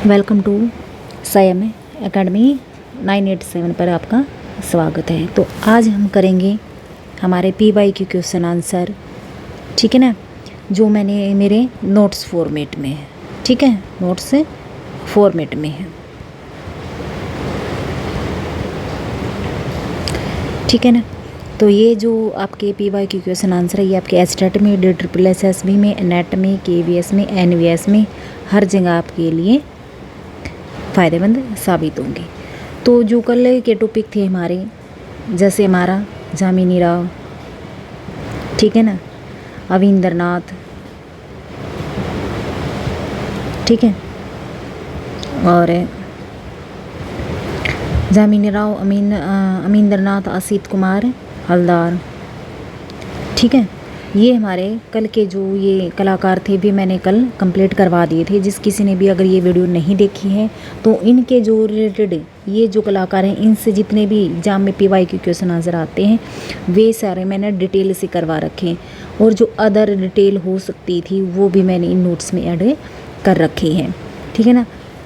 Welcome to संयम academy 987 पर आपका स्वागत है। तो आज हम करेंगे हमारे PYQ क्वेश्चन आंसर, ठीक है ना, जो मैंने मेरे नोट्स फॉर्मेट में है, ठीक है, नोट्स फॉर्मेट में है, ठीक है ना। तो ये जो आपके PYQ क्वेश्चन आंसर है, ये आपके एस्टेट में, DSSS में, नेट में, KVS में, NVS में, हर जगह आपके लिए फ़ायदेमंद साबित होंगे। तो जो कल के टॉपिक थे हमारे, जैसे हमारा जामिनी राव, ठीक है ना, अविंद्रनाथ, ठीक है, और जामिनी राव, अमिंद्रनाथ, असित कुमार हलदार, ठीक है, ये हमारे कल के जो ये कलाकार थे भी मैंने कल कंप्लीट करवा दिए थे। जिस किसी ने भी अगर ये वीडियो नहीं देखी है तो इनके जो रिलेटेड ये जो कलाकार हैं, इनसे जितने भी एग्जाम में PYQ क्वेश्चन आंसर आते हैं वे सारे मैंने डिटेल से करवा रखे हैं, और जो अदर डिटेल हो सकती थी वो भी मैंने इन नोट्स में ऐड कर रखी है, ठीक है ना।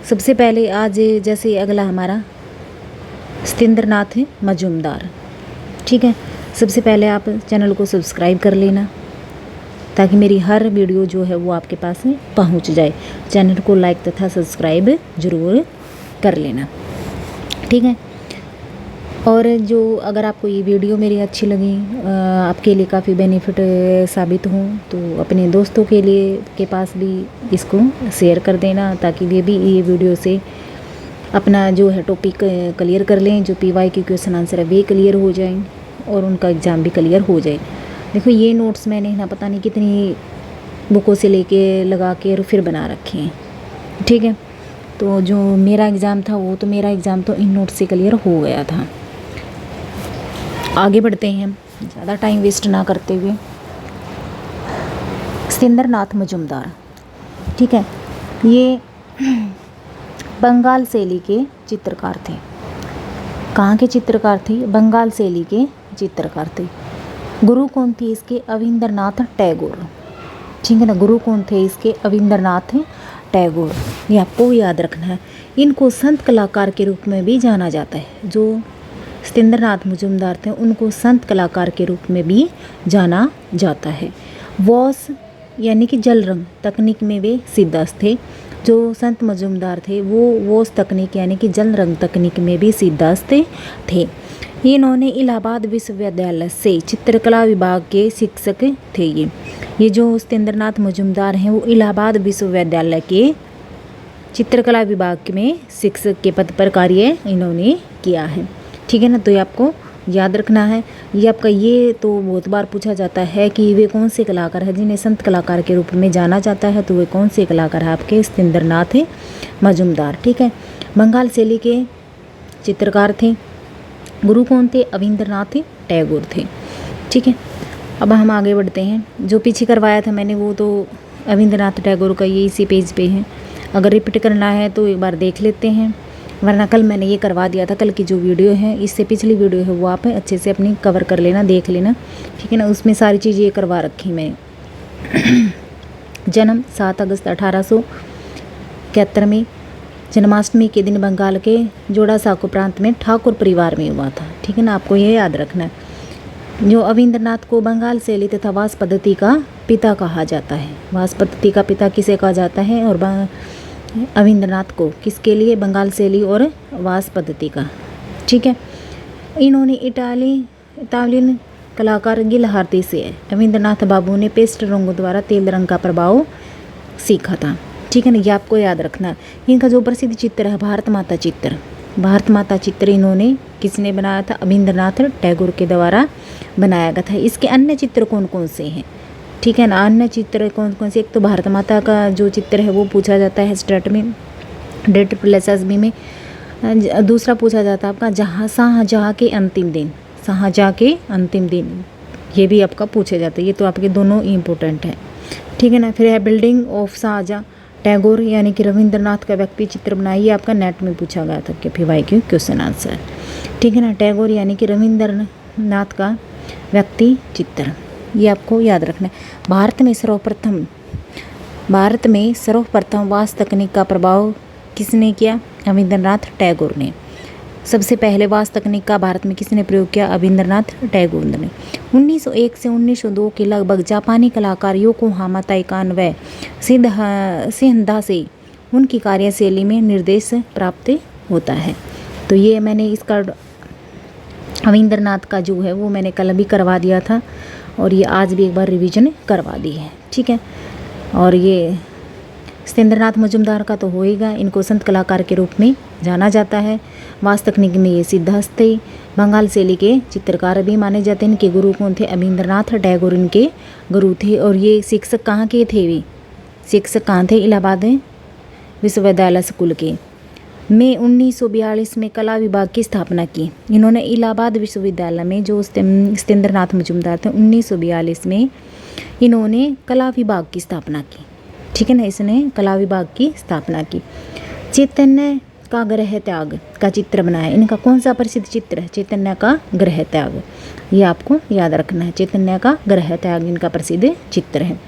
सबसे पहले आज जैसे अगला हमारा सत्येंद्रनाथ मजूमदार, ठीक है। सबसे पहले आप चैनल को सब्सक्राइब कर लेना ताकि मेरी हर वीडियो जो है वो आपके पास पहुंच जाए। चैनल को लाइक तथा सब्सक्राइब ज़रूर कर लेना, ठीक है। और जो अगर आपको ये वीडियो मेरी अच्छी लगी, आपके लिए काफ़ी बेनिफिट साबित हो, तो अपने दोस्तों के लिए के पास भी इसको शेयर कर देना ताकि वे भी ये वीडियो से अपना जो है टॉपिक क्लियर कर लें। जो PYQ क्वेश्चन आंसर है वे क्लियर हो जाएं और उनका एग्ज़ाम भी क्लियर हो जाए। देखो ये नोट्स मैंने ना पता नहीं कितनी बुकों से लेके लगा के और फिर बना रखे हैं, ठीक है। तो जो मेरा एग्ज़ाम था वो तो मेरा एग्ज़ाम तो इन नोट्स से क्लियर हो गया था। आगे बढ़ते हैं हम ज़्यादा टाइम वेस्ट ना करते हुए। सत्येंद्रनाथ मजूमदार, ठीक है, ये बंगाल शैली के चित्रकार थे। कहाँ के चित्रकार थे? बंगाल शैली के चित्रकार थे। गुरु कौन थे इसके? अविंद्रनाथ टैगोर, ठीक है ना। गुरु कौन थे इसके? अविंद्रनाथ टैगोर, ये आपको याद रखना है। इनको संत कलाकार के रूप में भी जाना जाता है। जो सत्येंद्रनाथ मजूमदार थे उनको संत कलाकार के रूप में भी जाना जाता है। वॉश यानी कि जल रंग तकनीक में वे सिद्धस्त थे। जो संत मजूमदार थे वो वॉश तकनीक यानी कि जल रंग तकनीक में भी सिद्धस्त थे। इन्होंने इलाहाबाद विश्वविद्यालय से चित्रकला विभाग के शिक्षक थे। ये जो सत्येंद्रनाथ मजूमदार हैं वो इलाहाबाद विश्वविद्यालय के चित्रकला विभाग में शिक्षक के पद पर कार्य इन्होंने किया है, ठीक है ना। तो ये आपको याद रखना है। ये आपका ये तो बहुत बार पूछा जाता है कि वे कौन से कलाकार हैं जिन्हें संत कलाकार के रूप में जाना जाता है, तो वे कौन से कलाकार हैं आपके? सत्येंद्रनाथ मजूमदार, ठीक है। बंगाल शैली के चित्रकार थे। गुरु कौन थे? अविंद्रनाथ टैगोर थे, ठीक है। अब हम आगे बढ़ते हैं। जो पीछे करवाया था मैंने वो तो अविंद्रनाथ टैगोर का ये इसी पेज पे है। अगर रिपीट करना है तो एक बार देख लेते हैं, वरना कल मैंने ये करवा दिया था। कल की जो वीडियो है, इससे पिछली वीडियो है, वो आप अच्छे से अपनी कवर कर लेना, देख लेना, ठीक है ना। उसमें सारी चीज़ें ये करवा रखी मैं। जन्म 7 अगस्त 1871 में, जन्माष्टमी के दिन बंगाल के जोड़ासांको प्रांत में ठाकुर परिवार में हुआ था, ठीक है ना। आपको ये याद रखना है। जो अविंद्रनाथ को बंगाल शैली तथा वास पद्धति का पिता कहा जाता है। वास पद्धति का पिता किसे कहा जाता है? और अविंद्रनाथ को किसके लिए? बंगाल शैली और वास पद्धति का, ठीक है। इन्होंने इटालियन कलाकार गिलहार्दी से अविंद्रनाथ बाबू ने पेस्ट रंगों द्वारा तेल रंग का प्रभाव सीखा था, ठीक है ना। ये आपको याद रखना। इनका जो प्रसिद्ध चित्र है भारत माता चित्र, भारत माता चित्र इन्होंने किसने बनाया था? अविंद्रनाथ टैगोर के द्वारा बनाया गया था। इसके अन्य चित्र कौन कौन से हैं, ठीक है ना। अन्य चित्र कौन कौन से? एक तो भारत माता का जो चित्र है वो पूछा जाता है स्टेट में, DSSS में। दूसरा पूछा जाता है आपका शाहजहाँ के अंतिम दिन, शाहजहाँ के अंतिम दिन, ये भी आपका पूछे जाते हैं। ये तो आपके दोनों इम्पोर्टेंट है, ठीक है ना। फिर है बिल्डिंग ऑफ शाहजहाँ टैगोर यानी कि रविंद्रनाथ का व्यक्ति चित्र बनाइए। आपका नेट में पूछा गया था कि PYQ क्वेश्चन आंसर, ठीक है ना। टैगोर यानी कि रविंद्रनाथ का व्यक्ति चित्र, ये आपको याद रखना है। भारत में सर्वप्रथम वास तकनीक का प्रभाव किसने किया? रविंद्रनाथ टैगोर ने। सबसे पहले वास तकनीक का भारत में किसने प्रयोग किया? रविंद्रनाथ टैगोर ने। 1901 से 1902 के लगभग जापानी कलाकार योकोहामा ताइकान व सिंधा से उनकी कार्यशैली में निर्देश प्राप्त होता है। तो ये मैंने इसका रविंद्रनाथ का जो है वो मैंने कल भी करवा दिया था और ये आज भी एक बार रिवीजन करवा दी है, ठीक है। और ये सत्येंद्रनाथ मजूमदार का तो होएगा, इनको संत कलाकार के रूप में जाना जाता है। वास तकनीक में ये सिद्धहस्त थे, बंगाल शैली के चित्रकार भी माने जाते हैं। इनके गुरु कौन थे? रविंद्रनाथ टैगोर इनके गुरु थे। और ये शिक्षक कहाँ के थे? वे शिक्षक कहाँ थे? इलाहाबाद विश्वविद्यालय स्कूल के। मई 1942 में कला विभाग की स्थापना की इन्होंने इलाहाबाद विश्वविद्यालय में। जो सत्येंद्रनाथ मजूमदार थे 1942 में इन्होंने कला विभाग की स्थापना की, ठीक है ना। इसने कला विभाग की स्थापना की। चैतन्य का ग्रह त्याग का चित्र बनाया। इनका कौन सा प्रसिद्ध चित्र है? चैतन्य का ग्रह त्याग, ये आपको याद रखना है। चैतन्य का ग्रह त्याग इनका प्रसिद्ध चित्र है।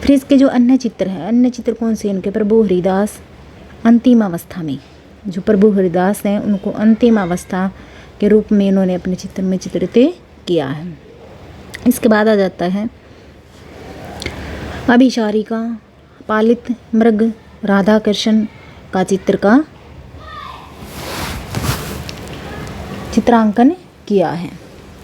फिर इसके जो अन्य चित्र है, अन्य चित्र कौन से इनके? प्रभु हरिदास अंतिम अवस्था में, जो प्रभु हरिदास हैं उनको अंतिम अवस्था के रूप में इन्होंने अपने चित्र में चित्रित किया है। इसके बाद आ जाता है अभिसारिका, पालित मृग, राधा कृष्ण का चित्र का चित्रांकन किया है,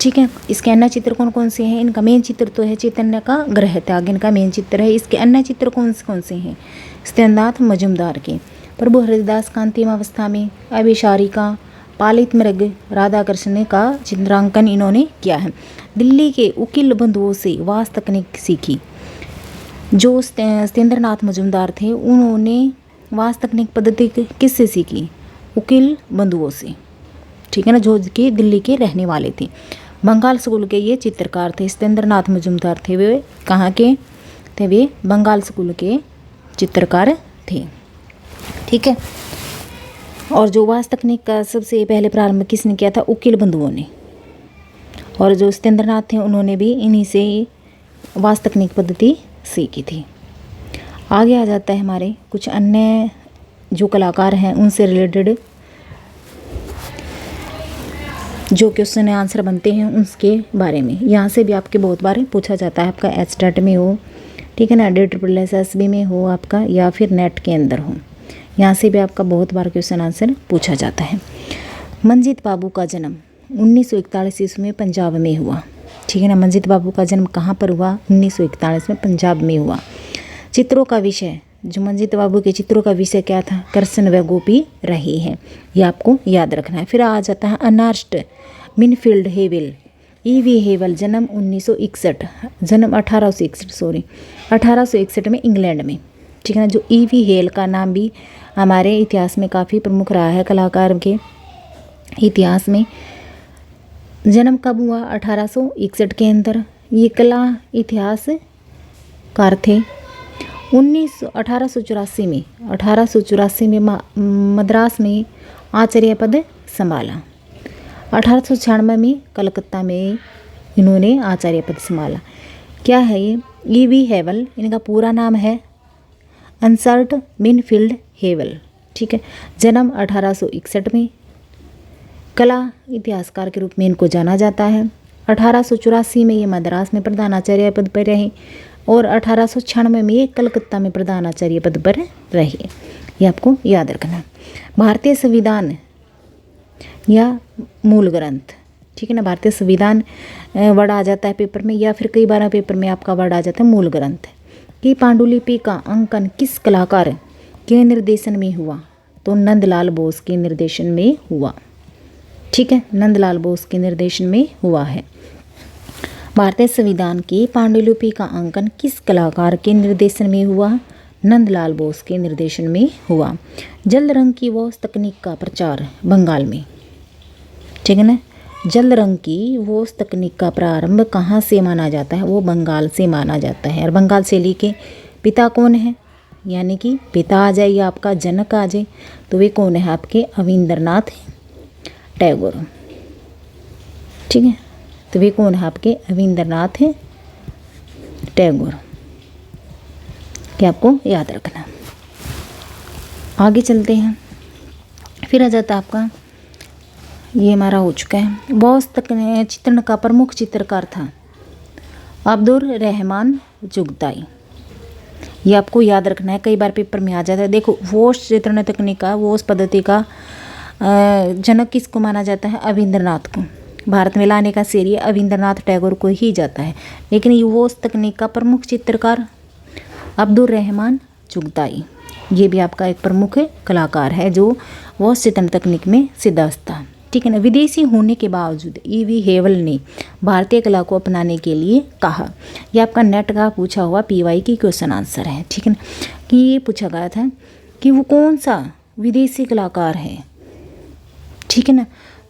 ठीक है। इसके अन्य चित्र कौन कौन से हैं? इनका मेन चित्र तो है चैतन्य का ग्रह त्याग, इनका मेन चित्र है। इसके अन्य चित्र कौन से हैं? सत्येंद्रनाथ मजूमदार के, प्रभु हरिदास का अंतिम अवस्था में, अभिसारिका, पालित मृग, राधा कृष्ण का चित्रांकन इन्होंने किया है। दिल्ली के उकील बंधुओं से वास तकनीक सीखी। जो सत्येंद्रनाथ मजूमदार थे उन्होंने वास तकनीक पद्धति किससे सीखी? उकील बंधुओं से, ठीक है ना, जो कि दिल्ली के रहने वाले थे। बंगाल स्कूल के ये चित्रकार थे। सत्येंद्रनाथ मजूमदार थे, वे कहाँ के थे? वे बंगाल स्कूल के चित्रकार थे, ठीक है। और जो वास तकनीक का सबसे पहले प्रारंभ किसने किया था? उकील बंधुओं ने। और जो सत्येंद्रनाथ थे उन्होंने भी इन्हीं से वास तकनीक पद्धति सीखी थी। आगे आ जाता है हमारे कुछ अन्य जो कलाकार हैं उनसे रिलेटेड जो क्वेश्चन आंसर बनते हैं उसके बारे में। यहाँ से भी आपके बहुत बार पूछा जाता है, आपका एचटेट में हो, ठीक है ना, DSSB में हो आपका, या फिर नेट के अंदर हो, यहाँ से भी आपका बहुत बार क्वेश्चन आंसर पूछा जाता है। मंजीत बाबू का जन्म 1941 ईस्वी में पंजाब में हुआ, ठीक है ना। मंजीत बाबू का जन्म कहाँ पर हुआ? 1941 में पंजाब में हुआ। चित्रों का विषय, जो मंजीत बाबू के चित्रों का विषय क्या था? कृष्ण व गोपी रही है, ये आपको याद रखना है। फिर आ जाता है अर्नेस्ट विनफील्ड हेवल, E.V. हेवल, जन्म 1961, जन्म 1861 में इंग्लैंड में, ठीक है ना। जो E.V. हेल का नाम भी हमारे इतिहास में काफ़ी प्रमुख रहा है, कलाकार के इतिहास में। जन्म कब हुआ? 1861 के अंदर। ये कला इतिहासकार थे। 1884 में मद्रास में आचार्य पद संभाला। 1896 में कलकत्ता में इन्होंने आचार्य पद संभाला। क्या है ये? E.V. हेवल, इनका पूरा नाम है अर्नेस्ट विनफील्ड हेवल, ठीक है। जन्म 1861 में, कला इतिहासकार के रूप में इनको जाना जाता है। 1884 में ये मद्रास में प्रधानाचार्य पद पर रहे और 1896 में ये कलकत्ता में प्रधानाचार्य पद पर रहे, ये आपको याद रखना। भारतीय संविधान या मूल ग्रंथ, ठीक है ना। भारतीय संविधान वर्ड आ जाता है पेपर में, या फिर कई बार पेपर में आपका वर्ड आ जाता है मूल ग्रंथ। कि पांडुलिपि का अंकन किस कलाकार के निर्देशन में हुआ? तो नंदलाल बोस के निर्देशन में हुआ, ठीक है, नंदलाल बोस के निर्देशन में हुआ है। भारतीय संविधान की पांडुलिपि का अंकन किस कलाकार के निर्देशन में हुआ? नंदलाल बोस के निर्देशन में हुआ। जल रंग की वॉश तकनीक का प्रचार बंगाल में, ठीक है ना। जल रंग की वॉश तकनीक का प्रारंभ कहाँ से माना जाता है? वो बंगाल से माना जाता है। और बंगाल शैली के पिता कौन है? यानी कि पिता आ जाए या आपका जनक आ जाए, तो वे कौन है? आपके रविंद्रनाथ टैगोर, ठीक है। तो वे कौन है? आपके रविंद्रनाथ टैगोर, क्या आपको याद रखना। आगे चलते हैं। फिर आ जाता है आपका, ये हमारा हो चुका है। बॉस चित्रण का प्रमुख चित्रकार था अब्दुल रहमान जुगताई। ये आपको याद रखना है, कई बार पेपर में आ जाता है। देखो वोस चित्रण तकनीक का, वोस पद्धति का जनक किसको माना जाता है? अविंद्रनाथ को। भारत में लाने का श्रेय अविंद्रनाथ टैगोर को ही जाता है, लेकिन ये वोस तकनीक का प्रमुख चित्रकार अब्दुल रहमान जुगताई, ये भी आपका एक प्रमुख कलाकार है जो वोस चित्रण तकनीक में सिद्धांत था। ठीक है ना। विदेशी होने के बावजूद ईवी हेवल ने भारतीय कला को अपनाने के लिए कहा। यह आपका नेट का पूछा हुआ पीवाई की क्वेश्चन आंसर है। ठीक है ना, कि ये पूछा गया था कि वो कौन सा विदेशी कलाकार है, ठीक है ना,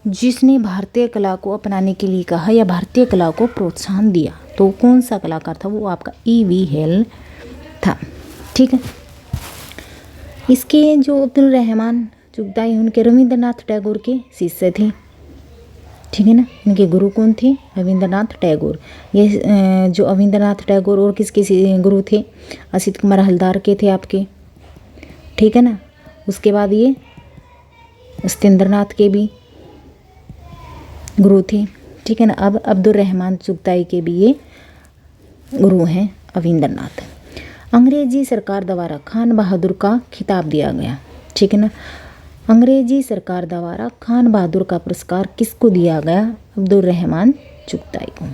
जिसने भारतीय कला को अपनाने के लिए कहा या भारतीय कला को प्रोत्साहन दिया। तो कौन सा कलाकार था? वो आपका ईवी हेवल था। ठीक है। इसके जो अब्दुल रहमान जुगताई उनके रविंद्रनाथ टैगोर के शिष्य थे। ठीक है ना। इनके गुरु कौन थे? रविंद्रनाथ टैगोर। ये जो रविंद्रनाथ टैगोर और किसके गुरु थे? असित कुमार हलदार के थे आपके। ठीक है ना। उसके बाद ये सत्येंद्रनाथ के भी गुरु थे। ठीक है ना। अब अब्दुल रहमान जुगताई के भी ये गुरु हैं रविंद्रनाथ। अंग्रेजी सरकार द्वारा खान बहादुर का खिताब दिया गया। ठीक है ना। अंग्रेजी सरकार द्वारा खान बहादुर का पुरस्कार किसको दिया गया? अब्दुल रहमान जुगताई को।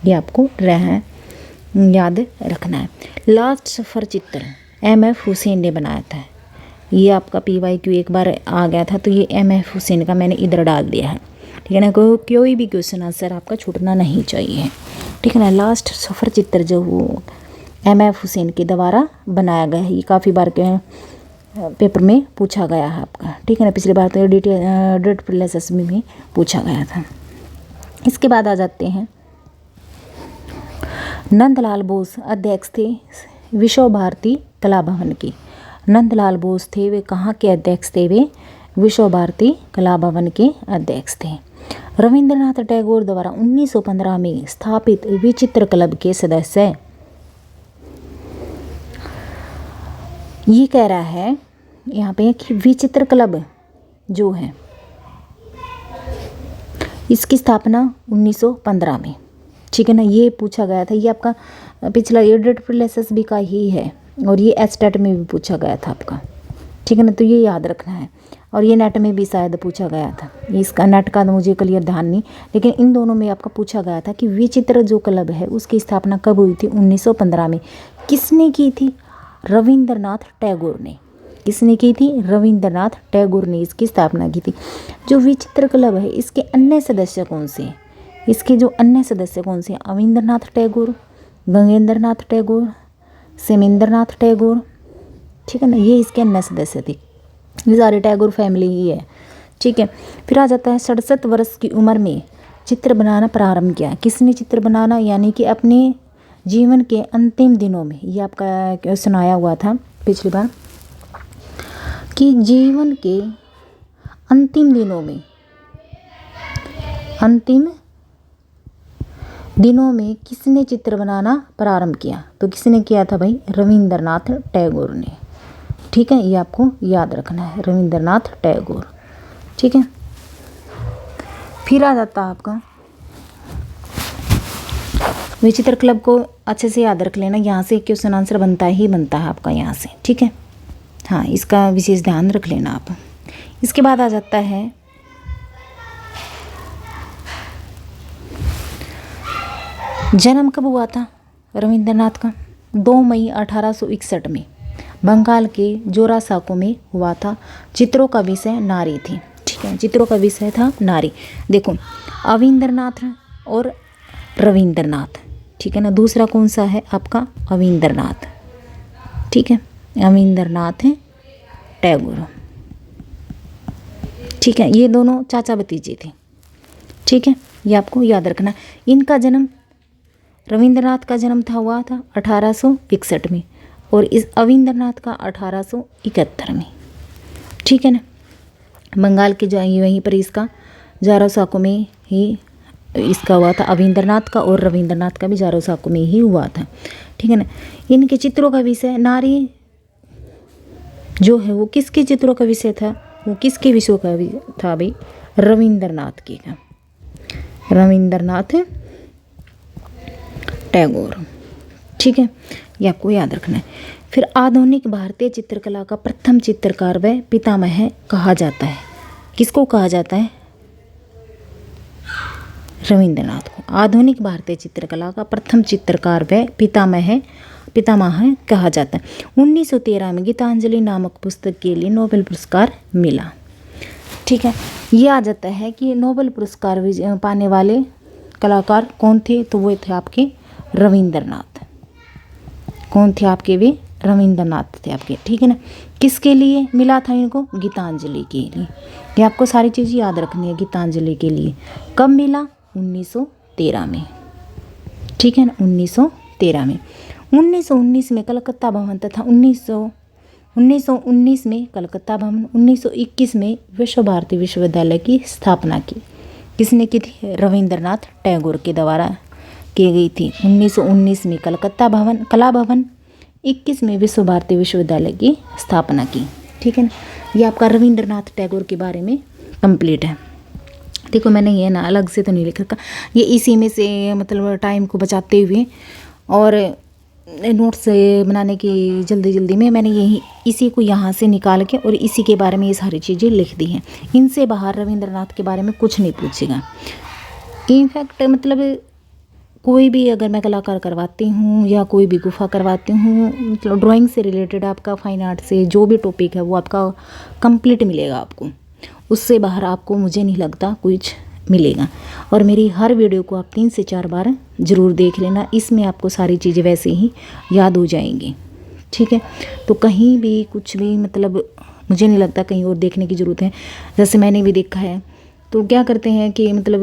ये आपको याद रखना है। लास्ट सफ़र चित्र एम.एफ. हुसैन ने बनाया था। ये आपका PYQ एक बार आ गया था, तो ये M.F. हुसैन का मैंने इधर डाल दिया है। ठीक है ना। कोई भी क्वेश्चन आंसर आपका छूटना नहीं चाहिए। ठीक है ना। लास्ट सफ़र चित्र जो वो M.F. हुसैन के द्वारा बनाया गया है, ये काफ़ी बार के पेपर में पूछा गया है आपका। ठीक है ना। पिछली बार तो डेट प्लस एसएसबी में पूछा गया था। इसके बाद आ जाते हैं, नंदलाल बोस अध्यक्ष थे विश्व भारती कला भवन के। नंदलाल बोस थे, वे कहाँ के अध्यक्ष थे? वे विश्व भारती कला भवन के अध्यक्ष थे। रविंद्रनाथ टैगोर द्वारा 1915 में स्थापित विचित्र क्लब के सदस्य। ये कह रहा है यहाँ पे कि विचित्र क्लब जो है इसकी स्थापना 1915 में। ठीक है ना। ये पूछा गया था। ये आपका पिछला एडेड एसएसबी का ही है, और ये एचटेट में भी पूछा गया था आपका। ठीक है ना। तो ये याद रखना है, और ये नेट में भी शायद पूछा गया था। इसका नेट का तो मुझे क्लियर ध्यान नहीं, लेकिन इन दोनों में आपका पूछा गया था कि विचित्र जो क्लब है उसकी स्थापना कब हुई थी? 1915 में। किसने की थी? रविंद्रनाथ टैगोर ने। किसने की थी? रविंद्रनाथ टैगोर ने इसकी स्थापना की थी। जो विचित्र क्लब है इसके अन्य सदस्य कौन से? इसके जो अन्य सदस्य कौन से? रविंद्रनाथ टैगोर, गंगेंद्रनाथ टैगोर, सेमेंद्रनाथ टैगोर। ठीक है ना। ये इसके अन्य सदस्य थे। ये सारे टैगोर फैमिली ही है। ठीक है। फिर आ जाता है 67 वर्ष की उम्र में चित्र बनाना प्रारंभ किया। किसने चित्र बनाना? यानी कि अपने जीवन के अंतिम दिनों में। ये आपका सुनाया हुआ था पिछली बार कि जीवन के अंतिम दिनों में किसने चित्र बनाना प्रारंभ किया? तो किसने किया था भाई? रविंद्रनाथ टैगोर ने। ठीक है। ये आपको याद रखना है, रविंद्रनाथ टैगोर। ठीक है। फिर आ जाता है आपका विचित्र क्लब को अच्छे से याद रख लेना। यहाँ से क्वेश्चन आंसर बनता है आपका यहाँ से। ठीक है। हाँ, इसका विशेष ध्यान रख लेना आप। इसके बाद आ जाता है जन्म कब हुआ था रविंद्रनाथ का? 2 मई 1861 में बंगाल के जोरासाको में हुआ था। चित्रों का विषय नारी थी। ठीक है। चित्रों का विषय था नारी। देखो अविंद्रनाथ और रविंद्रनाथ। ठीक है ना। दूसरा कौन सा है आपका? रविंद्रनाथ। ठीक है। रविंद्रनाथ टैगोर। ठीक है। ये दोनों चाचा भतीजे थे। ठीक है। ये आपको याद रखना। इनका जन्म, रविंद्रनाथ का जन्म हुआ था 1861 में, और इस रविंद्रनाथ का 1871 में। ठीक है ना। बंगाल के वहीं पर इसका जोरासाको में ही इसका हुआ था रविंद्रनाथ का, और रविंद्रनाथ का भी जोरासाको में ही हुआ था। ठीक है ना। इनके चित्रों का विषय नारी जो है वो किसके चित्रों का विषय था? वो किसके विश्व कवि था भाई? रविंद्रनाथ के का, रविंद्रनाथ टैगोर। ठीक है, ये आपको याद रखना है। फिर आधुनिक भारतीय चित्रकला का प्रथम चित्रकार व पितामह कहा जाता है। किसको कहा जाता है? रविंद्रनाथ को। आधुनिक भारतीय चित्रकला का प्रथम चित्रकार व पितामह कहा जाता है। 1913 में गीतांजलि नामक पुस्तक के लिए नोबेल पुरस्कार मिला। ठीक है, ये आ जाता है कि नोबेल पुरस्कार पाने वाले कलाकार कौन थे? तो वो थे आपके रविंद्रनाथ। कौन थे आपके? वे रविंद्रनाथ थे आपके। ठीक है ना। किसके लिए मिला था इनको? गीतांजलि के लिए। ये आपको सारी चीज़ याद रखनी है। गीतांजलि के लिए कब मिला? 1913 में। ठीक है ना, 1913 में। 1919 में कलकत्ता भवन तथा 1919 में कलकत्ता भवन, 1921 में विश्व भारती विश्वविद्यालय की स्थापना की। किसने की थी? रविंद्रनाथ टैगोर के द्वारा की गई थी। 1919 में कलकत्ता भवन, कला भवन, 21 में विश्व भारती विश्वविद्यालय की स्थापना की। ठीक है ना। ये आपका रविंद्रनाथ टैगोर के बारे में कंप्लीट है। देखो मैंने ये ना अलग से तो नहीं लिख रखा, ये इसी में से मतलब टाइम को बचाते हुए और नोट्स बनाने की जल्दी में मैंने यही इसी को यहाँ से निकाल के और इसी के बारे में ये सारी चीज़ें लिख दी हैं। इनसे बाहर रविंद्रनाथ के बारे में कुछ नहीं पूछेगा। इनफैक्ट मतलब कोई भी अगर मैं कलाकार करवाती हूँ या कोई भी गुफा करवाती हूँ, मतलब ड्राइंग से रिलेटेड आपका फाइन आर्ट से जो भी टॉपिक है वो आपका कंप्लीट मिलेगा आपको। उससे बाहर आपको मुझे नहीं लगता कुछ मिलेगा। और मेरी हर वीडियो को आप 3 से 4 बार ज़रूर देख लेना। इसमें आपको सारी चीज़ें वैसे ही याद हो जाएंगी। ठीक है, तो कहीं भी कुछ भी मतलब मुझे नहीं लगता कहीं और देखने की ज़रूरत है। जैसे मैंने भी देखा है तो क्या करते हैं कि मतलब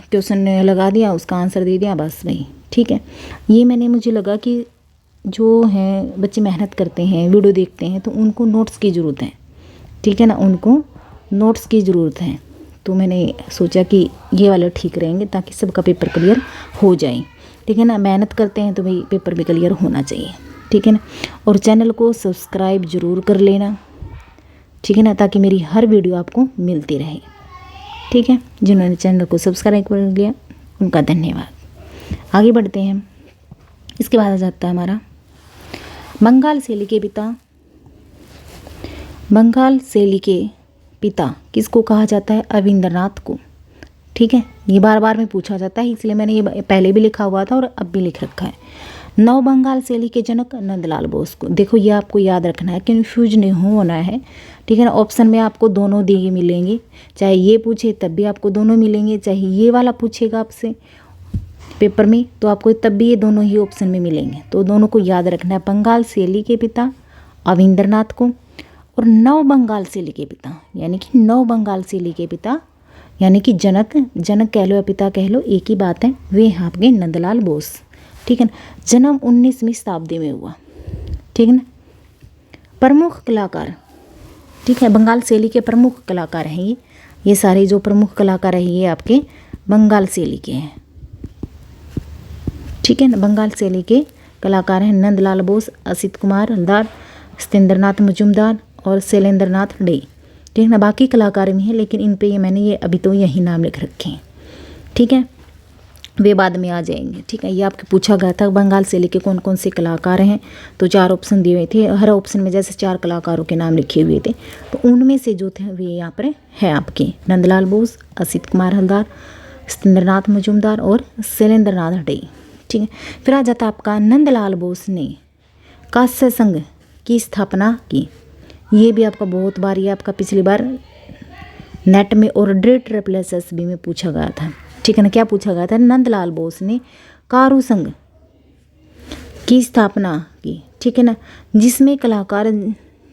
क्वेश्चन लगा दिया, उसका आंसर दे दिया, बस वही। ठीक है, ये मुझे लगा कि जो हैं बच्चे मेहनत करते हैं, वीडियो देखते हैं, तो उनको नोट्स की ज़रूरत है। ठीक है ना, उनको नोट्स की ज़रूरत है। तो मैंने सोचा कि ये वाले ठीक रहेंगे ताकि सबका पेपर क्लियर हो जाए। ठीक है ना, मेहनत करते हैं तो भाई पेपर भी क्लियर होना चाहिए। ठीक है ना, और चैनल को सब्सक्राइब ज़रूर कर लेना। ठीक है ना, ताकि मेरी हर वीडियो आपको मिलती रहे। ठीक है, जिन्होंने चैनल को सब्सक्राइब कर लिया उनका धन्यवाद। आगे बढ़ते हैं। इसके बाद आ जाता है हमारा बंगाल शैली के पिता। बंगाल शैली के पिता किसको कहा जाता है? रविंद्रनाथ को। ठीक है, ये बार बार में पूछा जाता है, इसलिए मैंने ये पहले भी लिखा हुआ था और अब भी लिख रखा है। नव बंगाल शैली के जनक नंदलाल बोस को। देखो ये आपको याद रखना है, कन्फ्यूज नहीं होना है। ठीक है ना, ऑप्शन में आपको दोनों दिए मिलेंगे, चाहे ये पूछे तब भी आपको दोनों मिलेंगे, चाहे ये वाला पूछेगा आपसे पेपर में तो आपको तब भी ये दोनों ही ऑप्शन में मिलेंगे। तो दोनों को याद रखना है, बंगाल शैली के पिता रविंद्रनाथ को और नव बंगाल शैली के पिता यानी कि नव बंगाल शैली के पिता यानी कि जनक कह लो या पिता कह लो, एक ही बात है, वे हैं आपके नंदलाल बोस। ठीक है ना, जन्म 19वीं शताब्दी में हुआ। ठीक है ना, प्रमुख कलाकार। ठीक है, बंगाल शैली के प्रमुख कलाकार हैं ये सारे जो प्रमुख कलाकार हैं ये आपके बंगाल शैली के हैं। ठीक है ना, बंगाल शैली के कलाकार हैं नंदलाल बोस, असित कुमार हलदार, सत्येंद्रनाथ मजूमदार और शैलेंद्रनाथ डे। ठीक है ना, बाकी कलाकार भी हैं लेकिन इन पे मैंने ये अभी तो यही नाम लिख रखे हैं। ठीक है, वे बाद में आ जाएंगे। ठीक है, ये आपके पूछा गया था बंगाल शैली के कौन कौन से कलाकार हैं, तो 4 ऑप्शन दिए हुए थे। हर ऑप्शन में जैसे 4 कलाकारों के नाम लिखे हुए थे, तो उनमें से जो थे वे यहाँ पर है आपके नंदलाल बोस, असित कुमार हलदार, सत्येंद्रनाथ मजूमदार और शैलेंद्रनाथ डे। ठीक है, फिर आ जाता आपका नंदलाल बोस ने कांस्य संघ की स्थापना की। ये भी आपका बहुत बार, ये आपका पिछली बार नेट में और DREET में पूछा गया था। ठीक है ना, क्या पूछा गया था? नंदलाल बोस ने कारु संघ की स्थापना की। ठीक है ना, जिसमें कलाकार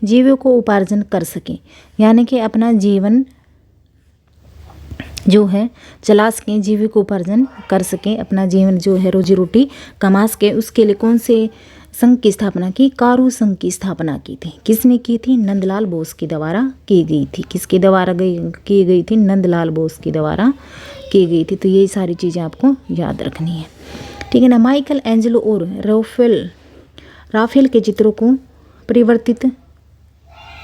जीविका उपार्जन कर सकें, यानी कि अपना जीवन जो है चला सकें, जीविका उपार्जन कर सकें, अपना जीवन जो है रोजी रोटी कमा सकें। उसके लिए कौन से संघ की स्थापना की? कारु संघ की स्थापना की थी। किसने की थी? नंदलाल बोस के द्वारा की गई थी। किसके द्वारा की गई थी? नंदलाल बोस के द्वारा की गई थी। तो ये सारी चीज़ें आपको याद रखनी है। ठीक है ना, माइकल एंजेलो और राफेल के चित्रों को परिवर्तित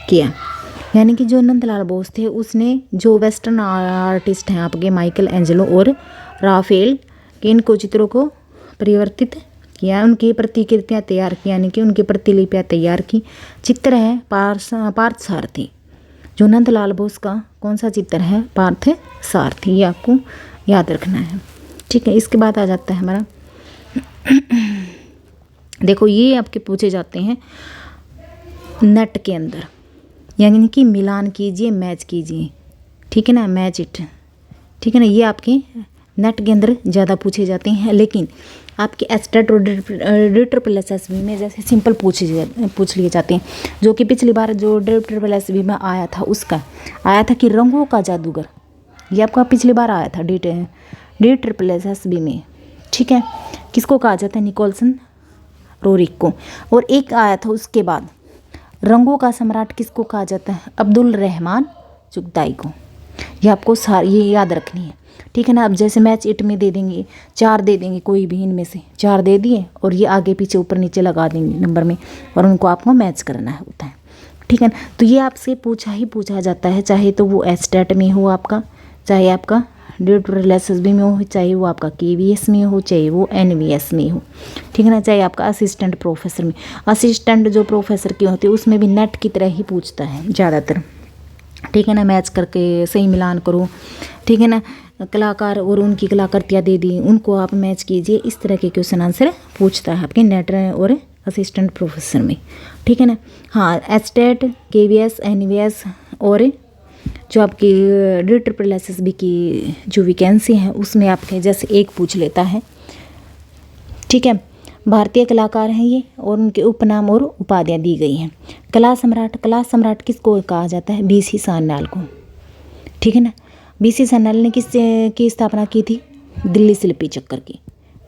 किया। यानी कि जो नंदलाल बोस थे उसने जो वेस्टर्न आर्टिस्ट हैं आपके माइकल एंजेलो और राफेल के इनको चित्रों को परिवर्तित किया, उनकी प्रतिकृतियाँ तैयार की, यानी कि उनकी प्रतिलिपियाँ तैयार की। चित्र है पार्थ सारथी। जो नंदलाल बोस का कौन सा चित्र है? पार्थ सारथी। ये आपको याद रखना है, ठीक है। इसके बाद आ जाता है हमारा देखो ये आपके पूछे जाते हैं नेट के अंदर, यानी कि मिलान कीजिए, मैच कीजिए, ठीक है ना, मैच इट, ठीक है ना। ये आपके नेट के अंदर ज़्यादा पूछे जाते हैं, लेकिन आपके एस्टेट और DSSB में जैसे सिंपल पूछ लिए जाते हैं। जो कि पिछली बार जो DSSB में आया था उसका आया था कि रंगों का जादूगर, ये आपका पिछली बार आया था DSSB में, ठीक है। किसको कहा जाता है? निकोलसन रोरिक को। और एक आया था उसके बाद रंगों का सम्राट किसको कहा जाता है? अब्दुल रहमान चुगताई को। ये आपको ये याद रखनी है, ठीक है ना। अब जैसे मैच इट में दे देंगे 4 दे देंगे, कोई भी इनमें से 4 दे दिए और ये आगे पीछे ऊपर नीचे लगा देंगे नंबर में और उनको आपको मैच करना होता है, ठीक है ना। तो ये आपसे पूछा जाता है, चाहे तो वो एस्टेट में हो आपका, चाहे आपका DSSB में हो, चाहे वो आपका KVS में हो, चाहे वो NVS में हो, ठीक है ना, चाहे आपका असिस्टेंट प्रोफेसर में। असिस्टेंट जो प्रोफेसर की होती है उसमें भी नेट की तरह ही पूछता है ज़्यादातर, ठीक है ना। मैच करके सही मिलान करो, ठीक है ना। कलाकार और उनकी कलाकृतियाँ दे दी, उनको आप मैच कीजिए, इस तरह के क्वेश्चन आंसर पूछता है आपके नेट और असिस्टेंट प्रोफेसर में, ठीक है ना। हाँ, एस्टेट, KVS, NVS और जो आपकी DSSB की जो वैकेंसी है उसमें आपके जैसे एक पूछ लेता है, ठीक है। भारतीय कलाकार हैं ये और उनके उपनाम और उपाधियाँ दी गई हैं। कला सम्राट किसको कहा जाता है? BC सान्याल को, ठीक है ना। BC सान्याल ने की स्थापना की थी? दिल्ली शिल्पी चक्कर की।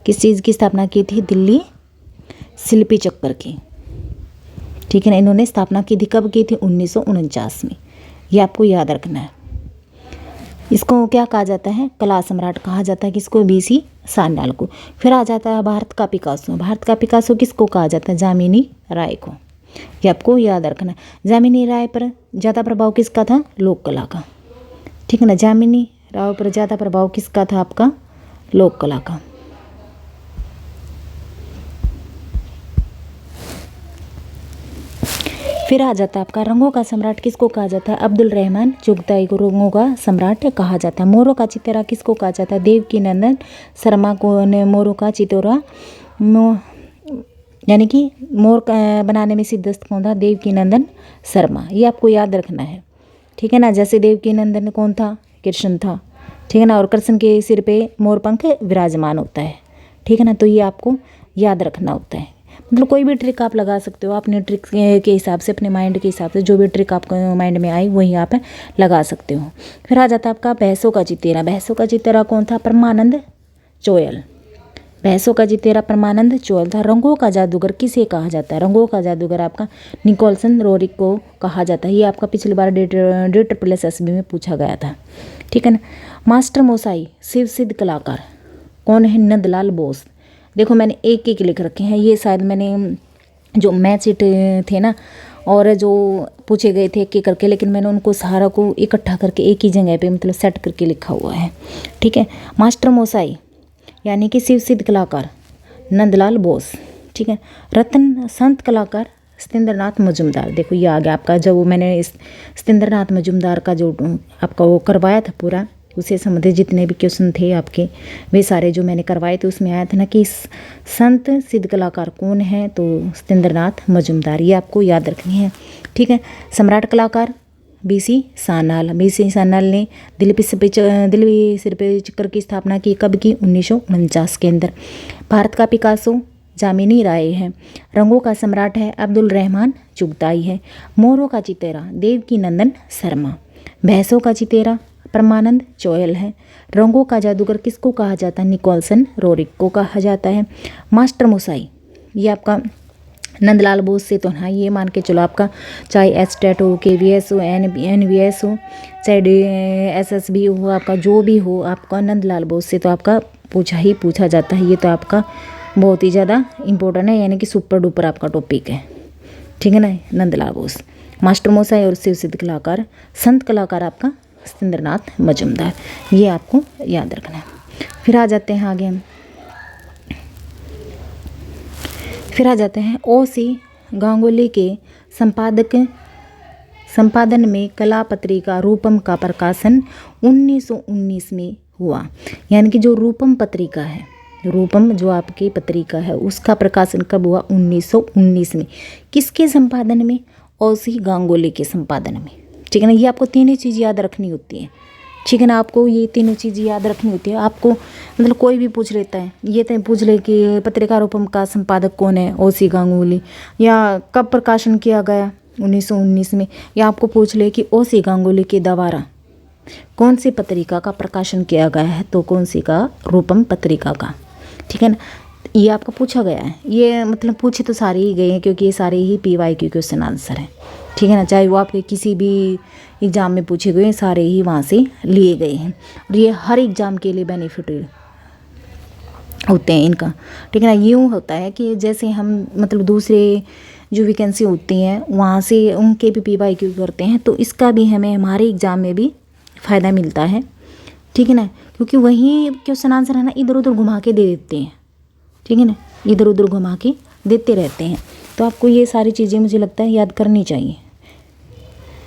किस चीज़ की स्थापना की थी? दिल्ली शिल्पी चक्कर की, ठीक है ना। इन्होंने स्थापना की थी, कब की थी? 1949 में। ये आपको याद रखना है। इसको क्या कहा जाता है? कला सम्राट कहा जाता है किसको? BC सान्याल को। फिर आ जाता है भारत का पिकासो। भारत का पिकासो किसको कहा जाता है? जामिनी राय को। ये आपको याद रखना है। जामिनी राय पर ज़्यादा प्रभाव किसका था? लोक कला का, ठीक है ना। जामिनी राय पर ज़्यादा प्रभाव किसका था? आपका लोक कला का। फिर आ जाता है आपका रंगों का सम्राट किसको कहा जाता है? अब्दुल रहमान चुगताई को रंगों का सम्राट कहा जाता है। मोरों का चितौरा किसको कहा जाता है? देवकीनंदन शर्मा को ने मोरों का चितौरा यानी कि मोर बनाने में सिद्धस्त कौन था? देवकीनंदन शर्मा। ये आपको याद रखना है, ठीक है ना। जैसे देवकीनंदन कौन था? कृष्ण था, ठीक है ना। और कृष्ण के सिर पे मोर पंख विराजमान होता है, ठीक है ना। तो ये आपको याद रखना होता है। मतलब कोई भी ट्रिक आप लगा सकते हो अपने ट्रिक के हिसाब से, अपने माइंड के हिसाब से, जो भी ट्रिक आपको माइंड में आई वही आप लगा सकते हो। फिर आ जाता है आपका भैंसों का चितेरा। भैंसों का चितेरा कौन था? परमानंद चोयल। भैंसों का चितेरा परमानंद चोयल था। रंगों का जादूगर किसे कहा जाता है? रंगों का जादूगर आपका निकोलसन रोरिक को कहा जाता है। ये आपका पिछली बार DSSB में पूछा गया था, ठीक है ना। मास्टर मोसाई शिव सिद्ध कलाकार कौन है? नंदलाल बोस। देखो मैंने एक एक लिख रखे हैं, ये शायद मैंने जो मैच इट थे ना और जो पूछे गए थे एक एक करके, लेकिन मैंने उनको सारा को इकट्ठा करके एक ही जगह पे मतलब सेट करके लिखा हुआ है, ठीक है। मास्टर मोसाई यानी कि शिव सिद्ध कलाकार नंदलाल बोस, ठीक है। रत्न संत कलाकार सत्येंद्रनाथ मजूमदार। देखो ये आ गया आपका, जब मैंने इस सत्येंद्रनाथ मजूमदार का जो आपका वो करवाया था पूरा, उससे संबंधित जितने भी क्वेश्चन थे आपके वे सारे जो मैंने करवाए थे उसमें आया था ना कि संत सिद्ध कलाकार कौन है? तो सत्येंद्रनाथ मजूमदार। ये आपको याद रखनी है, ठीक है। सम्राट कलाकार BC सान्याल। BC सान्याल ने दिल्ली शिल्पी चक्कर की स्थापना की, कब की? 1949 के अंदर। भारत का पिकासो जामिनी राय है। रंगों का सम्राट है अब्दुल रहमान चुगताई है। मोरों का चितेरा देवकीनंदन शर्मा। भैंसों का चितेरा परमानंद चोयल है। रंगों का जादूगर किसको कहा जाता है? निकोलसन रोरिक को कहा जाता है। मास्टर मोसाई ये आपका नंदलाल बोस से तो हाँ ये मान के चलो आपका, चाहे एस्टेट हो, KVS हो, NVS हो, चाहे DSSB हो, आपका जो भी हो, आपका नंदलाल बोस से तो आपका पूछा जाता है। ये तो आपका बहुत ही ज़्यादा इम्पोर्टेंट है, यानी कि सुपर डुपर आपका टॉपिक है, ठीक है ना, नंदलाल बोस। मास्टर मोसाई और शिव सिद्ध कलाकार, संत कलाकार आपका सत्येंद्रनाथ मजूमदार। ये आपको याद रखना है। फिर आ जाते हैं आगे, O.C. गांगुली के संपादन में कला पत्रिका रूपम का प्रकाशन 1919 में हुआ। यानी कि जो रूपम पत्रिका है, रूपम जो आपकी पत्रिका है, उसका प्रकाशन कब हुआ? 1919 में। किसके संपादन में? O.C. गांगुली के संपादन में। ठीक है ना। ये आपको तीनों चीज़ याद रखनी होती है। ठीक है ना। आपको ये तीनों चीज़ याद रखनी होती है। आपको मतलब कोई भी पूछ लेता है, ये तो पूछ ले कि पत्रिका रूपम का संपादक कौन है? O.C. गांगुली। या कब प्रकाशन किया गया? 1919 में। या आपको पूछ ले कि O.C. गांगुली के द्वारा कौन सी पत्रिका का प्रकाशन किया गया है? तो कौन सी का? रूपम पत्रिका का। ठीक है ना। ये आपका पूछा गया है। ये मतलब पूछे तो सारे ही गए हैं, क्योंकि ये सारे ही PYQ क्वेश्चन आंसर हैं। ठीक है ना। चाहे वो आपके किसी भी एग्ज़ाम में पूछे गए, सारे ही वहाँ से लिए गए हैं। और ये हर एग्ज़ाम के लिए बेनिफिट होते हैं इनका। ठीक है ना। यूँ होता है कि जैसे हम मतलब दूसरे जो वैकेंसी होती हैं वहाँ से उनके भी PYQ करते हैं, तो इसका भी हमें हमारे एग्ज़ाम में भी फ़ायदा मिलता है। ठीक है ना। क्योंकि वही क्वेश्चन आंसर है ना, इधर उधर घुमा के दे देते हैं। ठीक है ना। इधर उधर घुमा के देते रहते हैं। तो आपको ये सारी चीज़ें मुझे लगता है याद करनी चाहिए।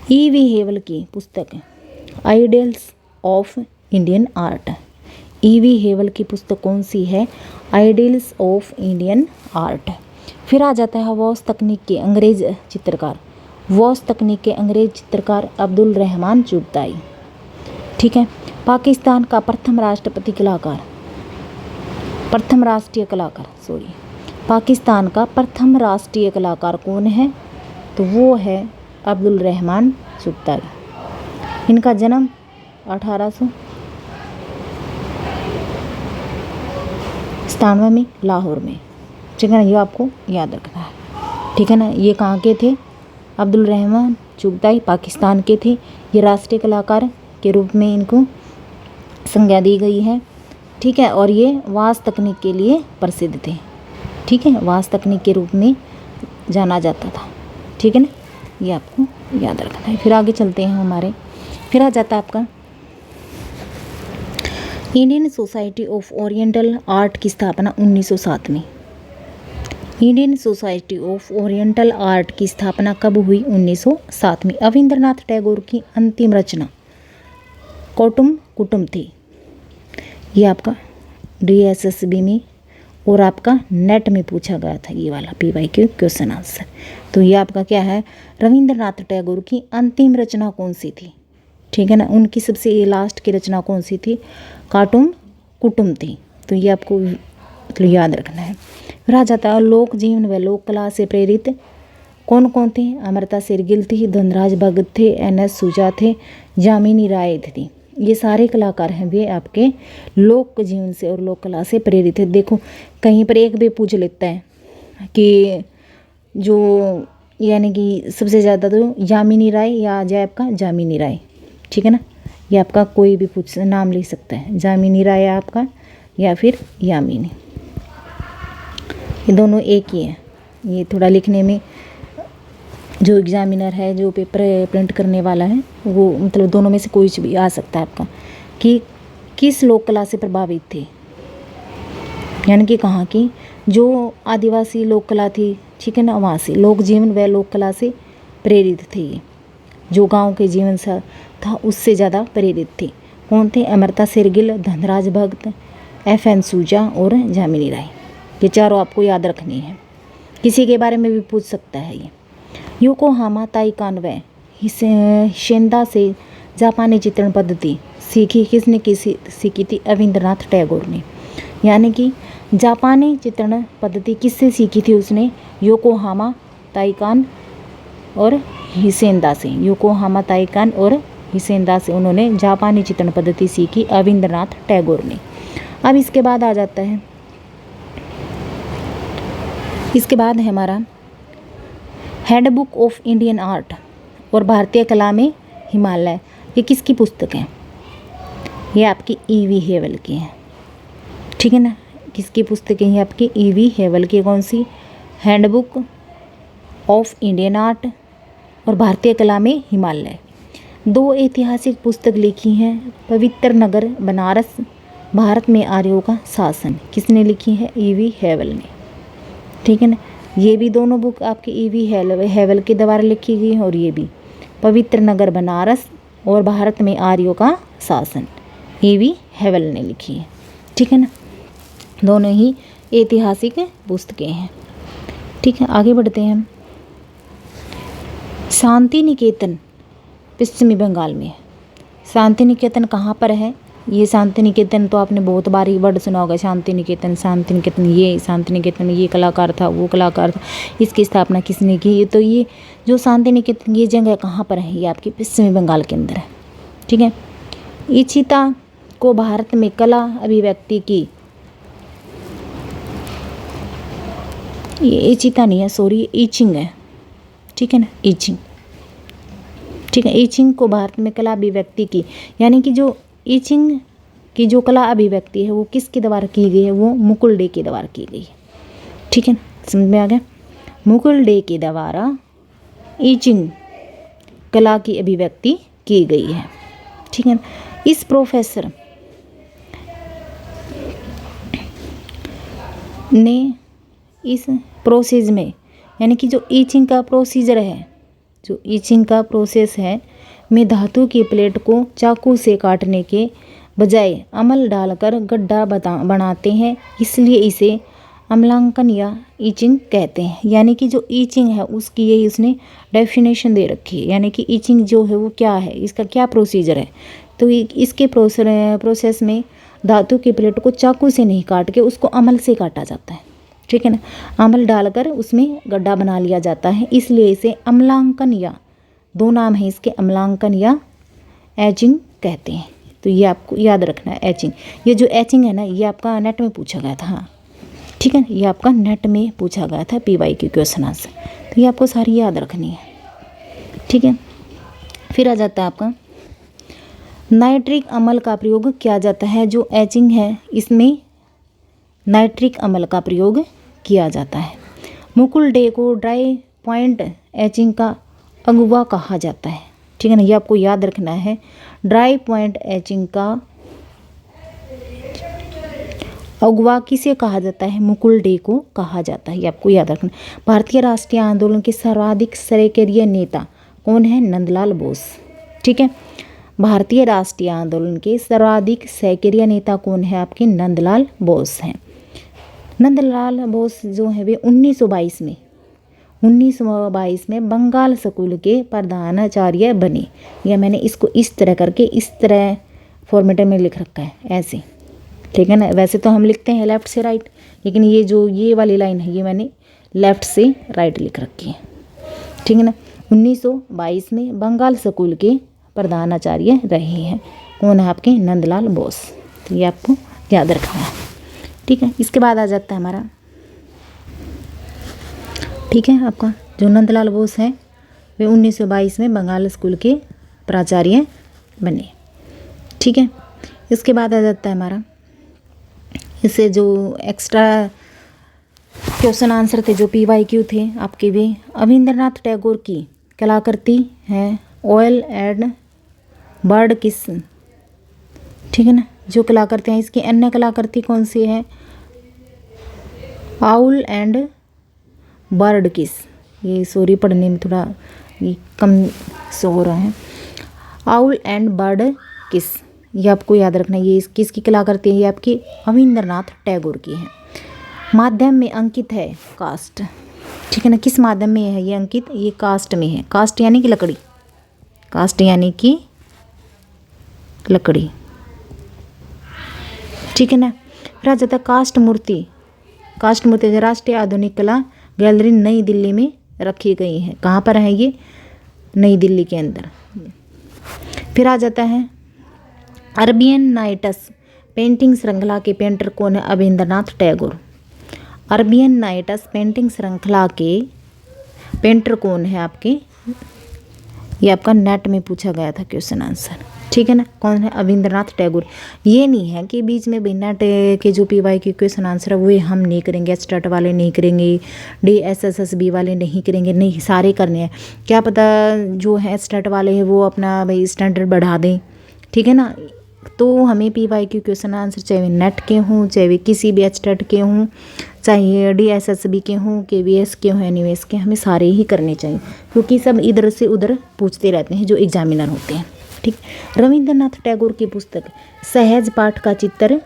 E.V. हेवल की पुस्तक ideals of Indian art. E.V. हेवल की पुस्तक कौन सी है? Ideals of Indian art. फिर आ जाता है वॉस तकनीक के अंग्रेज चित्रकार अब्दुल रहमान चुगताई। ठीक है। पाकिस्तान का प्रथम राष्ट्रीय कलाकार पाकिस्तान का प्रथम राष्ट्रीय कलाकार कौन है? तो वो है अब्दुल रहमान चुगताई। इनका जन्म 1897 में लाहौर में। ठीक है ना। ये आपको याद रखना है। ठीक है ना। ये कहाँ के थे? अब्दुल रहमान चुगताई पाकिस्तान के थे। ये राष्ट्रीय कलाकार के रूप में इनको संज्ञा दी गई है। ठीक है। और ये वास तकनीक के लिए प्रसिद्ध थे। ठीक है। वास तकनीक के रूप में जाना जाता था। ठीक है ना। ये आपको याद रखना है। फिर आगे चलते हैं हमारे। फिर आ जाता है आपका Indian society of oriental art की स्थापना 1907 में। Indian society of oriental art की स्थापना कब हुई? 1907 में। रविंद्रनाथ टैगोर की अंतिम रचना कुटुम थी। ये आपका DSSB में और आपका नेट में पूछा गया था, ये वाला PYQ क्वेश्चन आंसर। तो ये आपका क्या है? रविंद्रनाथ टैगोर की अंतिम रचना कौन सी थी? ठीक है ना। उनकी सबसे लास्ट की रचना कौन सी थी? कुटुम थी। तो ये आपको मतलब याद रखना है। फिर आ जाता है लोक जीवन व लोक कला से प्रेरित कौन कौन थे? अमृता शेरगिल थी, धनराज भगत थे, NS सूजा थे, जामिनी राय थी। ये सारे कलाकार हैं वे आपके लोक जीवन से और लोक कला से प्रेरित है। देखो कहीं पर एक भी पूछ लेता है कि जो यानी कि सबसे ज़्यादा तो यामिनी राय या आ जाए आपका जामिनी राय। ठीक है ना। ये आपका कोई भी पूछ नाम ले सकता है, जामिनी राय आपका या फिर यामिनी। ये दोनों एक ही है। ये थोड़ा लिखने में जो एग्जामिनर है, जो पेपर प्रिंट करने वाला है, वो मतलब दोनों में से कोई भी आ सकता है आपका कि किस लोक कला से प्रभावित थे। यानी कि कहाँ की जो आदिवासी लोक कला थी। ठीक है ना। वहाँ से लोक जीवन व लोक कला से प्रेरित थे। ये जो गांव के जीवन से था उससे ज़्यादा प्रेरित थे। कौन थे? अमृता शेरगिल, धनराज भगत, FN सूजा और जामिनी राय। ये चारों आपको याद रखनी है। किसी के बारे में भी पूछ सकता है ये। योकोहामा ताइकान व हिसेंदा से जापानी चित्रण पद्धति सीखी किसने? सीखी थी रविंद्रनाथ टैगोर ने। यानी कि जापानी चित्रण पद्धति किससे सीखी थी उसने? योकोहामा ताइकान और हिसेंदा से। योकोहामा ताइकान और हिसेंदा से उन्होंने जापानी चित्रण पद्धति सीखी रविंद्रनाथ टैगोर ने। अब इसके बाद आ जाता है, इसके बाद है हमारा हैंडबुक ऑफ इंडियन आर्ट और भारतीय कला में हिमालय। ये किसकी पुस्तक है? ये आपकी E.V. हेवल की है। ठीक है ना। किसकी पुस्तक है? ये आपकी E.V. हेवल की। कौन सी? हैंडबुक ऑफ इंडियन आर्ट और भारतीय कला में हिमालय। 2 ऐतिहासिक पुस्तक लिखी हैं, पवित्र नगर बनारस, भारत में आर्यों का शासन। किसने लिखी है? E.V. हैवल ने। ठीक है ना, ये भी दोनों बुक आपके E.V. हैवल के द्वारा लिखी गई है, और ये भी पवित्र नगर बनारस और भारत में आर्यों का शासन E.V. हैवल ने लिखी है। ठीक है ना, दोनों ही ऐतिहासिक पुस्तकें हैं। ठीक है, आगे बढ़ते हैं हम। शांति निकेतन पश्चिमी बंगाल में है। शांति निकेतन कहाँ पर है? ये शांति निकेतन तो आपने बहुत बार ही वर्ड सुना होगा, शांति निकेतन, शांति निकेतन, ये शांति निकेतन में ये कलाकार था, वो कलाकार था, इसकी स्थापना किसने की। तो ये जो शांति निकेतन ये जगह कहाँ पर है? ये आपकी पश्चिमी बंगाल के अंदर है। ठीक है, इचिता को भारत में कला अभिव्यक्ति की, ये इचिता नहीं है, सॉरी, ईचिंग है। ठीक है ना, ईचिंग। ठीक है, ईचिंग को भारत में कला अभिव्यक्ति की, यानी कि जो ईचिंग की जो कला अभिव्यक्ति है वो किसके द्वारा की गई है? वो मुकुल डे के द्वारा की गई है। ठीक है, समझ में आ गया? मुकुल डे के द्वारा ईचिंग कला की अभिव्यक्ति की गई है। ठीक है, इस प्रोफेसर ने इस प्रोसेस में, यानी कि जो ईचिंग का प्रोसीजर है, जो ईचिंग का प्रोसेस है में धातु की प्लेट को चाकू से काटने के बजाय अमल डालकर गड्ढा बनाते हैं, इसलिए इसे अम्लांकन या ईचिंग कहते हैं। यानी कि जो ईचिंग है उसकी यही उसने डेफिनेशन दे रखी है, यानी कि ईचिंग जो है वो क्या है, इसका क्या प्रोसीजर है। तो इसके प्रोसेस में धातु की प्लेट को चाकू से नहीं काट के उसको अमल से काटा जाता है। ठीक है ना, अमल डालकर उसमें गड्ढा बना लिया जाता है, इसलिए इसे अम्लांकन या, दो नाम है इसके, अम्लांकन या एचिंग कहते हैं। तो ये आपको याद रखना है, एचिंग। ये जो एचिंग है ना, ये आपका नेट में पूछा गया था। हाँ, ठीक है, ये आपका नेट में पूछा गया था PY के क्वेश्चन आंसर, तो ये आपको सारी याद रखनी है। ठीक है, फिर आ जाता है आपका नाइट्रिक अम्ल का प्रयोग किया जाता है। जो एचिंग है इसमें नाइट्रिक अम्ल का प्रयोग किया जाता है। मुकुल डे को ड्राई पॉइंट एचिंग का अगुवा कहा जाता है। ठीक है ना, ये आपको याद रखना है। ड्राई पॉइंट एचिंग का अगुवा किसे कहा जाता है? मुकुल डे को कहा जाता है, ये आपको याद रखना। भारतीय राष्ट्रीय आंदोलन के सर्वाधिक सक्रिय नेता कौन है? नंदलाल बोस। ठीक है, भारतीय राष्ट्रीय आंदोलन के सर्वाधिक सक्रिय नेता कौन है? आपके नंदलाल बोस हैं। नंदलाल बोस जो है वे 1922 में बंगाल स्कूल के प्रधानाचार्य बने। या मैंने इसको इस तरह करके इस तरह फॉर्मेट में लिख रखा है, ऐसे। ठीक है ना, वैसे तो हम लिखते हैं लेफ़्ट से राइट, लेकिन ये जो ये वाली लाइन है ये मैंने लेफ़्ट से राइट लिख रखी है। ठीक है ना, 1922 में बंगाल स्कूल के प्रधानाचार्य रहे हैं। कौन है? आपके नंदलाल बोस। तो ये आपको याद रखना है। ठीक है, इसके बाद आ जाता है हमारा, ठीक है, आपका जो नंदलाल बोस हैं वे 1922 में बंगाल स्कूल के प्राचार्य बने। ठीक है, इसके बाद आ जाता है हमारा, इससे जो एक्स्ट्रा क्वेश्चन आंसर थे जो PYQ थे आपके वे अविंद्रनाथ टैगोर की कलाकृति है ऑयल एंड बर्ड किस। ठीक है ना, जो कलाकृति हैं इसकी अन्य कलाकृति कौन सी है? आउल एंड बर्ड किस। ये सॉरी पढ़ने में थोड़ा ये कम सो हो रहा है। आउल एंड बर्ड किस, ये आपको याद रखना है। ये किसकी कलाकृति है? ये आपकी अविंद्रनाथ टैगोर की है। माध्यम में अंकित है कास्ट। ठीक है ना, किस माध्यम में है ये अंकित? ये कास्ट में है। कास्ट यानी कि लकड़ी, कास्ट यानी कि लकड़ी। ठीक है ना, फिर आ जाता है कास्ट मूर्ति। कास्ट मूर्ति राष्ट्रीय आधुनिक कला गैलरी नई दिल्ली में रखी गई है। कहाँ पर है ये? नई दिल्ली के अंदर। फिर आ जाता है अरबियन नाइट्स पेंटिंग श्रृंखला के पेंटर कौन है? अविंद्रनाथ टैगोर। अरबियन नाइट्स पेंटिंग श्रृंखला के पेंटर कौन है आपके? ये आपका नेट में पूछा गया था क्वेश्चन आंसर। ठीक है ना। कौन है? रविंद्रनाथ टैगोर। ये नहीं है कि बीच में बिना के जो पीवाई के क्वेश्चन आंसर है वो हम नहीं करेंगे, स्टट वाले नहीं करेंगे, DSSSB वाले नहीं करेंगे, नहीं सारे करने हैं। क्या पता जो है स्टट वाले हैं वो अपना भाई स्टैंडर्ड बढ़ा दें, ठीक है ना। तो हमें पीवाई के क्वेश्चन आंसर चाहे वे नेट के हों, चाहे वे किसी भी स्टट के हों, चाहे DSSB के हों, KVS के हों, NVS के, हमें सारे ही करने चाहिए, क्योंकि सब इधर से उधर पूछते रहते हैं जो एग्जामिनर होते हैं, ठीक। रविंद्रनाथ टैगोर की पुस्तक सहज पाठ का चित्र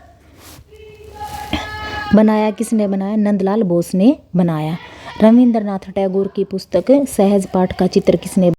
बनाया किसने बनाया? नंदलाल बोस ने बनाया। रविंद्रनाथ टैगोर की पुस्तक सहज पाठ का चित्र किसने